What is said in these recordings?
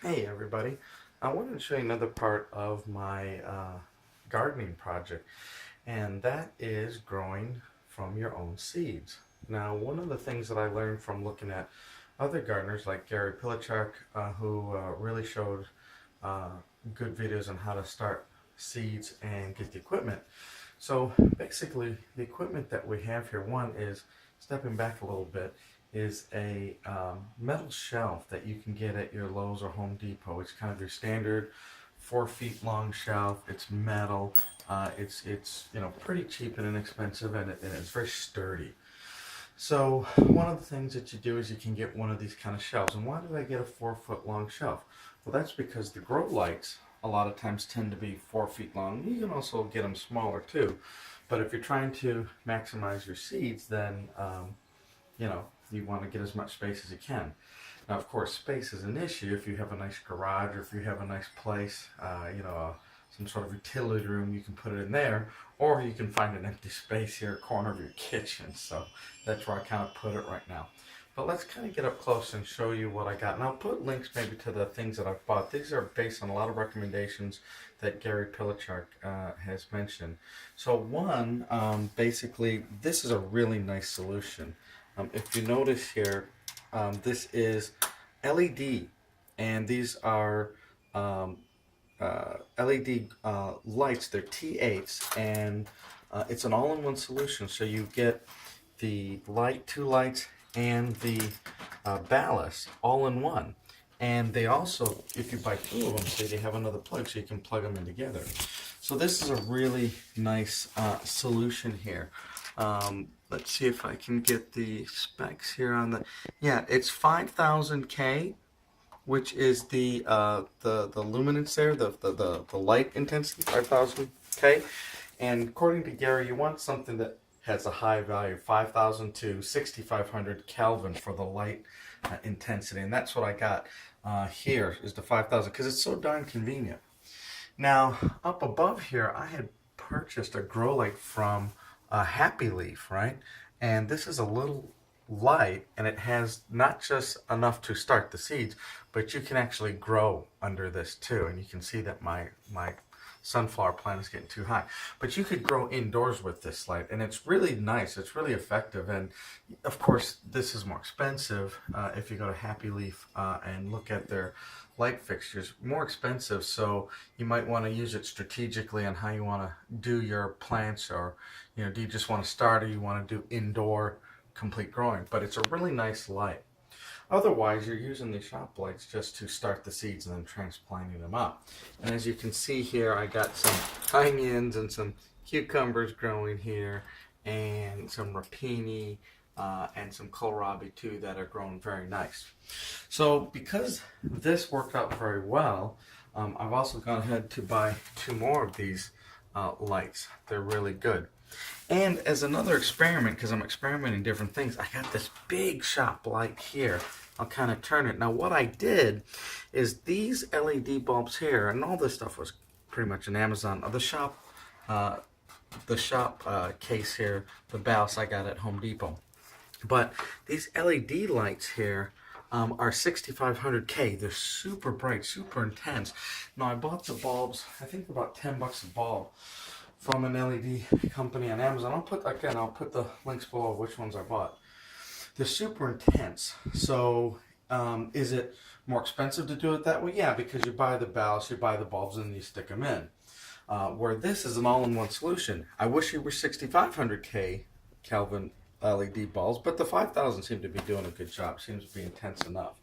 Hey everybody, I wanted to show you another part of my gardening project, and that is growing from your own seeds. Now, one of the things that I learned from looking at other gardeners like Gary Pilachuk, who really showed uh, good videos on how to start seeds and get the equipment. So basically, the equipment that we have here, one is, stepping back a little bit, is a metal shelf that you can get at your Lowe's or Home Depot. It's kind of your standard 4 feet long shelf. It's metal. It's pretty cheap and inexpensive, and it's very sturdy. So one of the things that you do is you can get one of these kind of shelves. And why did I get a 4 foot long shelf? Well, that's because the grow lights a lot of times tend to be 4 feet long. You can also get them smaller too. But if you're trying to maximize your seeds, then you want to get as much space as you can. Now, of course, space is an issue if you have a nice garage or if you have a nice place, some sort of utility room, you can put it in there, or you can find an empty space here, corner of your kitchen. So that's where I kind of put it right now. But let's kind of get up close and show you what I got. And I'll put links maybe to the things that I've bought. These are based on a lot of recommendations that Gary Pilachuk has mentioned. So one, basically, this is a really nice solution. If you notice here, this is LED, and these are LED lights. They're T8s, and it's an all-in-one solution. So you get the light, two lights, and the ballast all in one. And they also, if you buy two of them, say they have another plug, so you can plug them in together. So this is a really nice solution here. Let's see if I can get the specs here on the. Yeah, it's 5000K, which is the luminance there, the light intensity, 5000K. And according to Gary, you want something that has a high value, 5000 to 6500 Kelvin for the light intensity, and that's what I got here is the 5000 because it's so darn convenient. Now up above here, I had purchased a grow light from Happy Leaf, right? And this is a little light, and it has not just enough to start the seeds, but you can actually grow under this too. And you can see that my sunflower plant is getting too high, but you could grow indoors with this light, and it's really nice. It's really effective, and of course this is more expensive. If you go to Happy Leaf and look at their light fixtures, more expensive, so you might want to use it strategically on how you want to do your plants, or do you just want to start, or you want to do indoor complete growing. But it's a really nice light. Otherwise, you're using the shop lights just to start the seeds and then transplanting them up. And as you can see here, I got some onions and some cucumbers growing here, and some rapini and some kohlrabi too that are growing very nice. So because this worked out very well, I've also gone ahead to buy two more of these lights. They're really good. And as another experiment, because I'm experimenting different things, I got this big shop light here. I'll kind of turn it. Now what I did is these LED bulbs here, and all this stuff was pretty much on Amazon. The shop case here, the ballast I got at Home Depot. But these LED lights here are 6500K. They're super bright, super intense. Now I bought the bulbs, I think about 10 bucks a bulb, from an LED company on Amazon. I'll put the links below of which ones I bought. They're super intense. So is it more expensive to do it that way? Yeah, because you buy the ballast, you buy the bulbs, and you stick them in. Where this is an all-in-one solution. I wish it were 6500K Kelvin LED bulbs, but the 5000 seem to be doing a good job. Seems to be intense enough.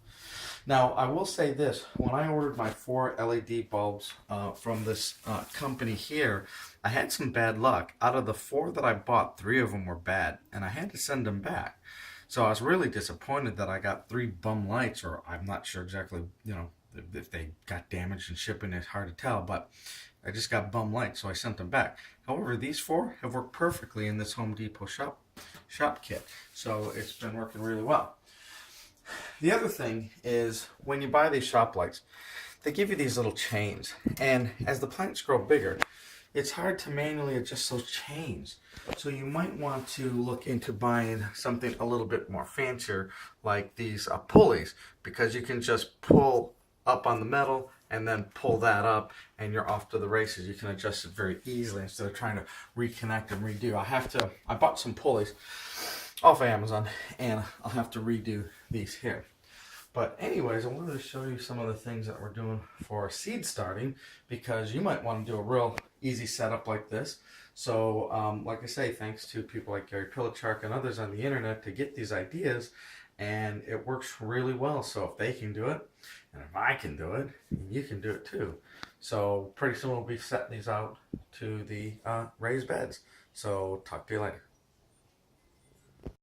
Now, I will say this. When I ordered my 4 LED bulbs from this company here, I had some bad luck. Out of the 4 that I bought, 3 of them were bad, and I had to send them back. So I was really disappointed that I got 3 bum lights, or I'm not sure exactly, if they got damaged in shipping. It's hard to tell, but I just got bum lights, so I sent them back. However, these 4 have worked perfectly in this Home Depot shop kit, so it's been working really well. The other thing is, when you buy these shop lights, they give you these little chains, and as the plants grow bigger, it's hard to manually adjust those chains. So you might want to look into buying something a little bit more fancier, like these pulleys, because you can just pull up on the metal and then pull that up and you're off to the races. You can adjust it very easily instead of trying to reconnect and redo. I bought some pulleys off of Amazon and I'll have to redo these here. But anyways, I wanted to show you some of the things that we're doing for seed starting, because you might want to do a real easy setup like this. So like I say, thanks to people like Gary Pilachark and others on the internet to get these ideas, and it works really well. So if they can do it, and if I can do it, you can do it too. So pretty soon we'll be setting these out to the raised beds. So talk to you later.